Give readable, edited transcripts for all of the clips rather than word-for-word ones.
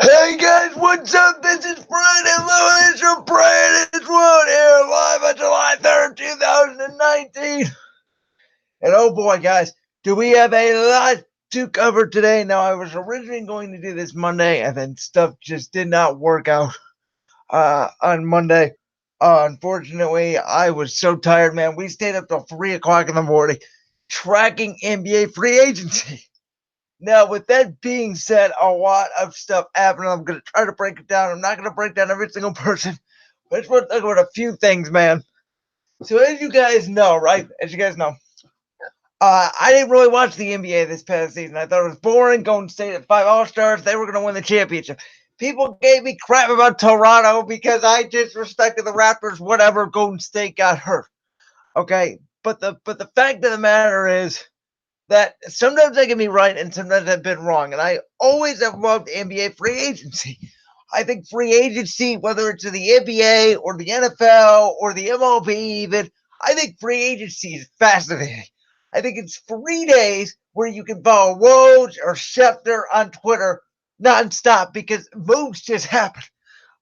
Hey guys, what's up? This is Brandon Lewis from Brandon's World here, live on July 3rd, 2019. And oh boy, guys, do we have a lot to cover today. Now, I was originally going to do this Monday, and then stuff just did not work out on Monday. Unfortunately, I was so tired, man. We stayed up till 3 o'clock in the morning tracking NBA free agency. Now, with that being said, a lot of stuff happened. I'm going to try to break it down. I'm not going to break down every single person, but I just want to talk about a few things, man. So, as you guys know, right? As you guys know, I didn't really watch the NBA this past season. I thought it was boring. Golden State at 5 All-Stars. They were going to win the championship. People gave me crap about Toronto because I disrespected the Raptors. Whatever. Golden State got hurt. Okay, but the fact of the matter is that sometimes I can be right and sometimes I've been wrong. And I always have loved NBA free agency. I think free agency, whether it's in the NBA or the NFL or the MLB, even, I think free agency is fascinating. I think it's 3 days where you can follow Woj or Schefter on Twitter nonstop because moves just happen.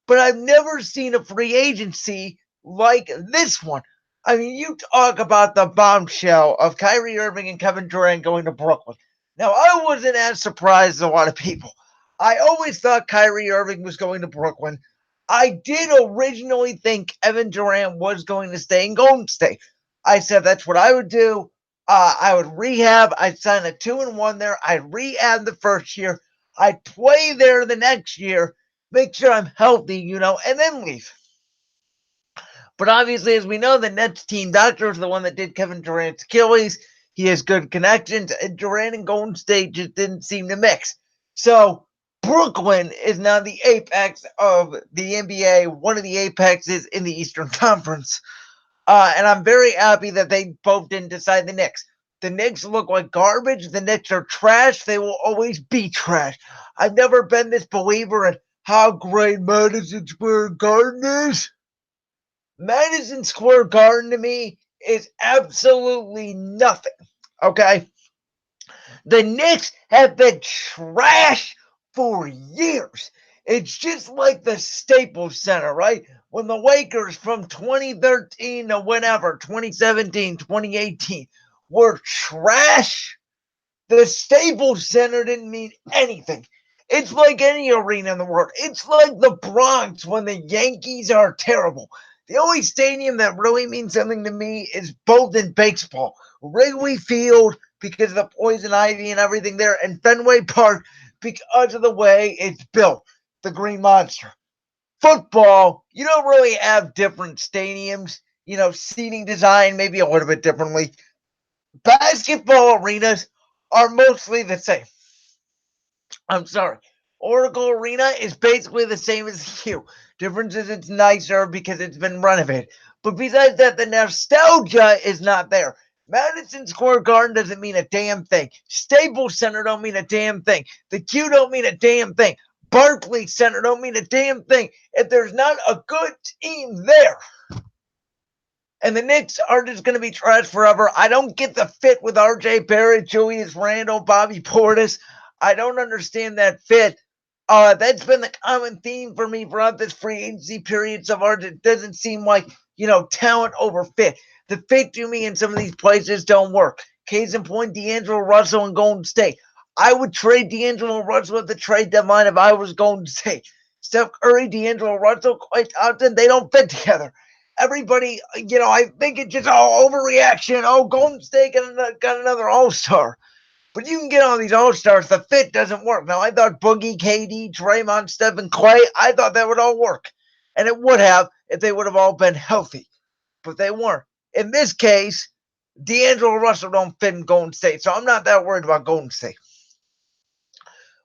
But I've never seen a free agency like this one. I mean, you talk about the bombshell of Kyrie Irving and Kevin Durant going to Brooklyn. Now, I wasn't as surprised as a lot of people. I always thought Kyrie Irving was going to Brooklyn. I did originally think Kevin Durant was going to stay in Golden State. I said that's what I would do. I would rehab. I'd sign a 2-1 there. I'd rehab the first year. I'd play there the next year, make sure I'm healthy, and then leave. But obviously, as we know, the Nets team doctor is the one that did Kevin Durant's Achilles. He has good connections, and Durant and Golden State just didn't seem to mix. So Brooklyn is now the apex of the NBA, one of the apexes in the Eastern Conference. And I'm very happy that they both didn't decide the Knicks. The Knicks look like garbage. The Knicks are trash. They will always be trash. I've never been this believer in how great Madison Square Garden is. Madison Square Garden to me is absolutely nothing. Okay? The Knicks have been trash for years. It's just like the Staples Center, right? When the Lakers from 2013 to whenever, 2017, 2018, were trash, the Staples Center didn't mean anything. It's like any arena in the world. It's like the Bronx when the Yankees are terrible. The only stadium that really means something to me is Bolton baseball. Wrigley Field because of the poison ivy and everything there, and Fenway Park because of the way it's built, the Green Monster. Football, you don't really have different stadiums, seating design maybe a little bit differently. Basketball arenas are mostly the same. I'm sorry. Oracle Arena is basically the same as you. Difference is it's nicer because it's been renovated. But besides that, the nostalgia is not there. Madison Square Garden doesn't mean a damn thing. Staples Center don't mean a damn thing. The Q don't mean a damn thing. Barclays Center don't mean a damn thing. If there's not a good team there, and the Knicks are just going to be trash forever. I don't get the fit with RJ Barrett, Julius Randle, Bobby Portis. I don't understand that fit. That's been the common theme for me throughout this free agency period so far. It doesn't seem like, talent over fit. The fit to me in some of these places don't work. Case in point, D'Angelo Russell and Golden State. I would trade D'Angelo Russell at the trade deadline if I was Golden State. Steph Curry, D'Angelo Russell, Klay Thompson, they don't fit together. Everybody, I think it's just all overreaction. Oh, Golden State got another All-Star. But you can get all these All-Stars. The fit doesn't work. Now, I thought Boogie, KD, Draymond, Steph, and Clay, I thought that would all work. And it would have if they would have all been healthy. But they weren't. In this case, D'Angelo Russell don't fit in Golden State. So I'm not that worried about Golden State.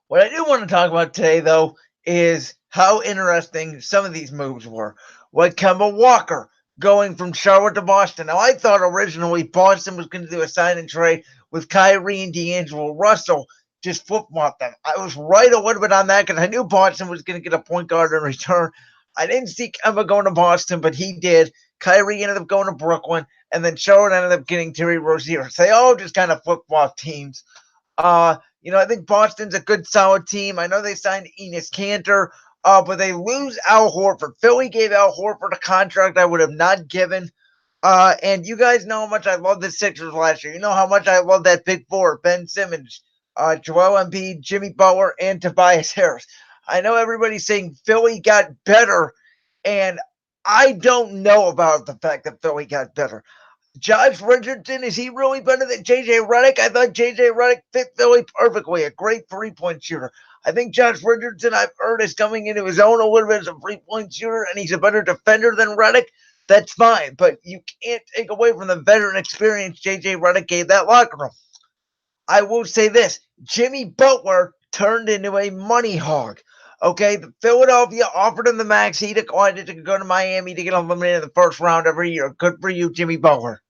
What I do want to talk about today, though, is how interesting some of these moves were. Like Kemba Walker going from Charlotte to Boston. Now, I thought originally Boston was going to do a sign and trade with Kyrie and D'Angelo Russell, just flip-flop them. I was right a little bit on that because I knew Boston was going to get a point guard in return. I didn't see Kemba going to Boston, but he did. Kyrie ended up going to Brooklyn, and then Charlotte ended up getting Terry Rozier. So they all just kind of flip-flop teams. I think Boston's a good, solid team. I know they signed Enes Kanter, but they lose Al Horford. Philly gave Al Horford a contract I would have not given. And you guys know how much I love the Sixers last year. You know how much I love that big four: Ben Simmons, Joel Embiid, Jimmy Butler, and Tobias Harris. I know everybody's saying Philly got better, and I don't know about the fact that Philly got better. Josh Richardson, is he really better than JJ Redick? I thought JJ Redick fit Philly perfectly, a great three-point shooter. I think Josh Richardson, I've heard, is coming into his own a little bit as a three-point shooter, and he's a better defender than Redick. That's fine, but you can't take away from the veteran experience JJ Redick gave that locker room. I will say this: Jimmy Butler turned into a money hog. Okay, Philadelphia offered him the max. He declined it to go to Miami to get eliminated in the first round every year. Good for you, Jimmy Butler.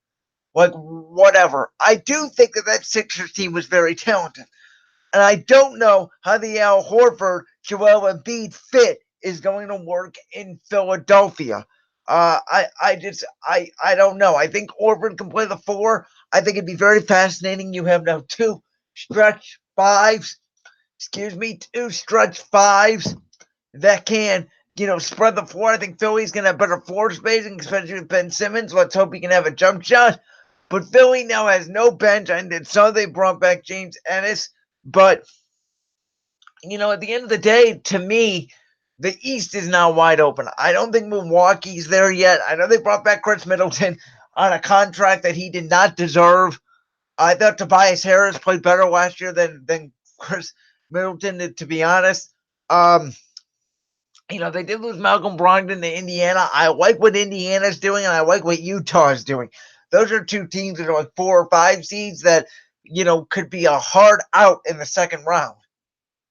Like, whatever. I do think that Sixers team was very talented. And I don't know how the Al Horford, Joel Embiid fit is going to work in Philadelphia. I don't know. I think Horford can play the four. I think it'd be very fascinating. You have now two stretch fives, two stretch fives that can, spread the floor. I think Philly's going to have better floor spacing, especially with Ben Simmons. Let's hope he can have a jump shot. But Philly now has no bench. I saw they brought back James Ennis. But, at the end of the day, to me, the East is now wide open. I don't think Milwaukee's there yet. I know they brought back Chris Middleton on a contract that he did not deserve. I thought Tobias Harris played better last year than Chris Middleton, to be honest. They did lose Malcolm Brogdon to Indiana. I like what Indiana's doing, and I like what Utah's doing. Those are two teams that are like 4 or 5 seeds that, could be a hard out in the second round.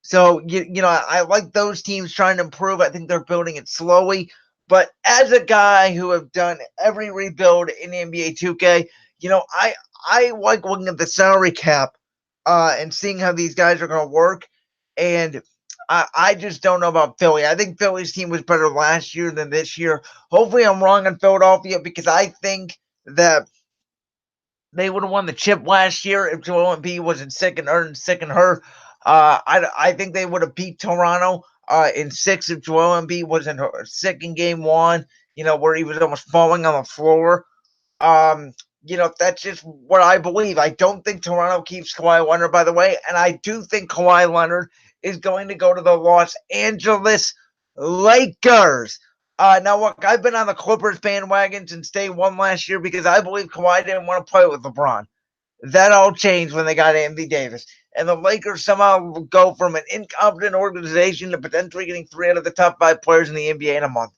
So, I like those teams trying to improve. I think they're building it slowly. But as a guy who have done every rebuild in the NBA 2K, I like looking at the salary cap and seeing how these guys are going to work. And I just don't know about Philly. I think Philly's team was better last year than this year. Hopefully I'm wrong on Philadelphia, because I think that they would have won the chip last year if Joel Embiid wasn't sick and hurt. I think they would have beat Toronto in 6 if Joel Embiid wasn't sick in game 1, where he was almost falling on the floor. Um, that's just what I believe. I don't think Toronto keeps Kawhi Leonard, by the way, and I do think Kawhi Leonard is going to go to the Los Angeles Lakers. Now, look, I've been on the Clippers bandwagon since day 1 last year because I believe Kawhi didn't want to play with LeBron. That all changed when they got Anthony Davis. And the Lakers somehow go from an incompetent organization to potentially getting 3 out of the top 5 players in the NBA in a month.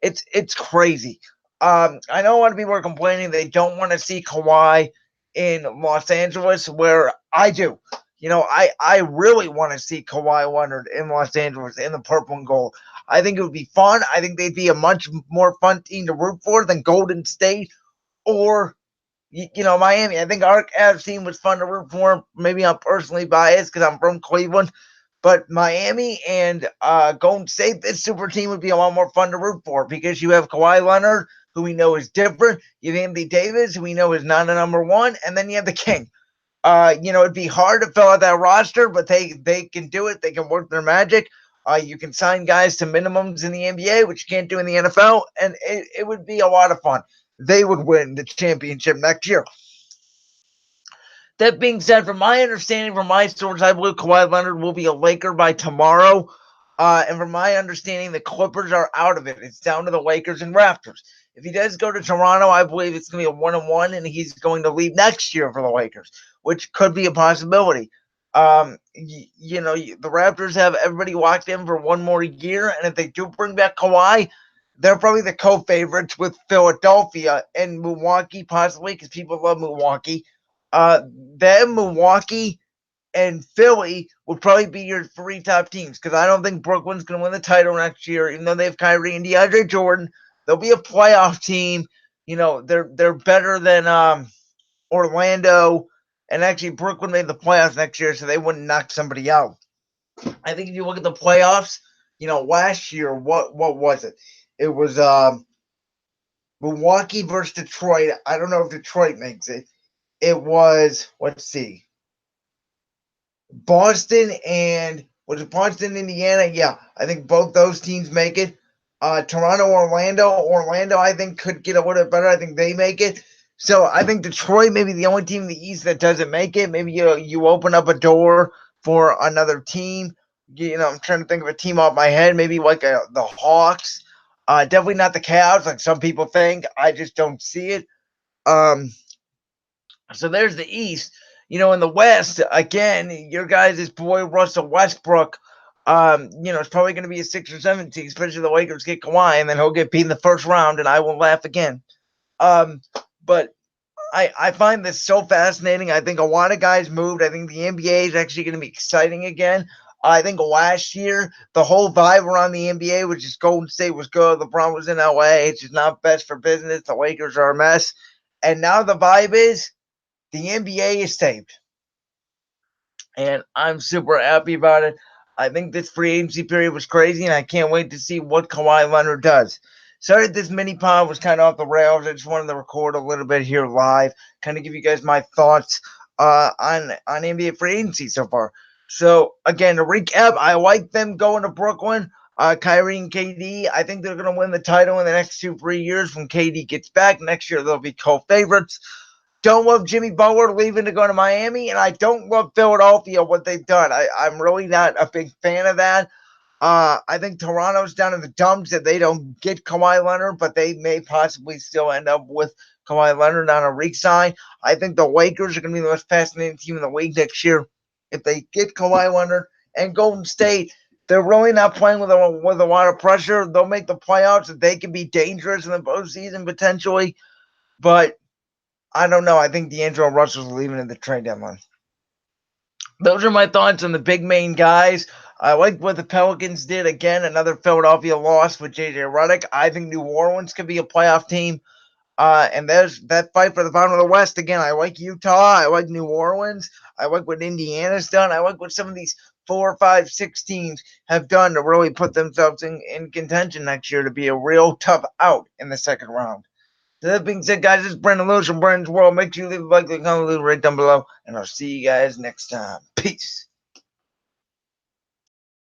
It's crazy. I know a lot of people are complaining they don't want to see Kawhi in Los Angeles, where I do. I really want to see Kawhi Leonard in Los Angeles in the purple and gold. I think it would be fun. I think they'd be a much more fun team to root for than Golden State or Miami. I think our Avs team was fun to root for. Maybe I'm personally biased because I'm from Cleveland. But Miami and Golden State, this super team would be a lot more fun to root for because you have Kawhi Leonard, who we know is different. You have Anthony Davis, who we know is not a number 1. And then you have the King. It'd be hard to fill out that roster, but they can do it. They can work their magic. You can sign guys to minimums in the NBA, which you can't do in the NFL. And it would be a lot of fun. They would win the championship next year. That being said, from my understanding, from my source, I believe Kawhi Leonard will be a Laker by tomorrow. And from my understanding, the Clippers are out of it. It's down to the Lakers and Raptors. If he does go to Toronto, I believe it's going to be a 1-1, and he's going to leave next year for the Lakers, which could be a possibility. The Raptors have everybody locked in for 1 more year, and if they do bring back Kawhi, they're probably the co-favorites with Philadelphia and Milwaukee, possibly, because people love Milwaukee. Then Milwaukee and Philly would probably be your 3 top teams, because I don't think Brooklyn's going to win the title next year, even though they have Kyrie and DeAndre Jordan. They'll be a playoff team. They're better than Orlando, and actually Brooklyn made the playoffs next year, so they wouldn't knock somebody out. I think if you look at the playoffs, last year, what was it? It was Milwaukee versus Detroit. I don't know if Detroit makes it. It was, let's see. Boston and was it Boston, Indiana? Yeah, I think both those teams make it. Toronto, Orlando. Orlando, I think, could get a little bit better. I think they make it. So I think Detroit may be the only team in the East that doesn't make it. Maybe you open up a door for another team. I'm trying to think of a team off my head. Maybe like the Hawks. Definitely not the Cavs, like some people think. I just don't see it. Um, so there's the East. In the West, again, your guys' boy Russell Westbrook, it's probably going to be a 6 or 7 seed, especially the Lakers get Kawhi, and then he'll get beat in the first round, and I will laugh again. But I find this so fascinating. I think a lot of guys moved. I think the NBA is actually going to be exciting again. I think last year, the whole vibe around the NBA was just Golden State was good. LeBron was in LA. It's just not best for business. The Lakers are a mess. And now the vibe is the NBA is saved. And I'm super happy about it. I think this free agency period was crazy, and I can't wait to see what Kawhi Leonard does. Sorry, this mini pod was kind of off the rails. I just wanted to record a little bit here live, kind of give you guys my thoughts on NBA free agency so far. So again, to recap, I like them going to Brooklyn. Kyrie and KD, I think they're going to win the title in the next 2-3 years when KD gets back. Next year, they'll be co-favorites. Don't love Jimmy Butler leaving to go to Miami, and I don't love Philadelphia, what they've done. I'm really not a big fan of that. I think Toronto's down in the dumps that they don't get Kawhi Leonard, but they may possibly still end up with Kawhi Leonard on a re-sign. I think the Lakers are going to be the most fascinating team in the league next year if they get Kawhi Leonard. And Golden State, they're really not playing with a lot of pressure. They'll make the playoffs. They can be dangerous in the postseason potentially, but I don't know. I think D'Angelo Russell's leaving at the trade deadline. Those are my thoughts on the big main guys. I like what the Pelicans did. Again, another Philadelphia loss with J.J. Redick. I think New Orleans could be a playoff team. And there's that fight for the bottom of the West. Again, I like Utah. I like New Orleans. I like what Indiana's done. I like what some of these 4, 5, 6 teams have done to really put themselves in contention next year to be a real tough out in the second round. So that being said, guys, this is Brandon Lewis from Brandon's World. Make sure you leave a like, comment, leave a rate down below, and I'll see you guys next time. Peace.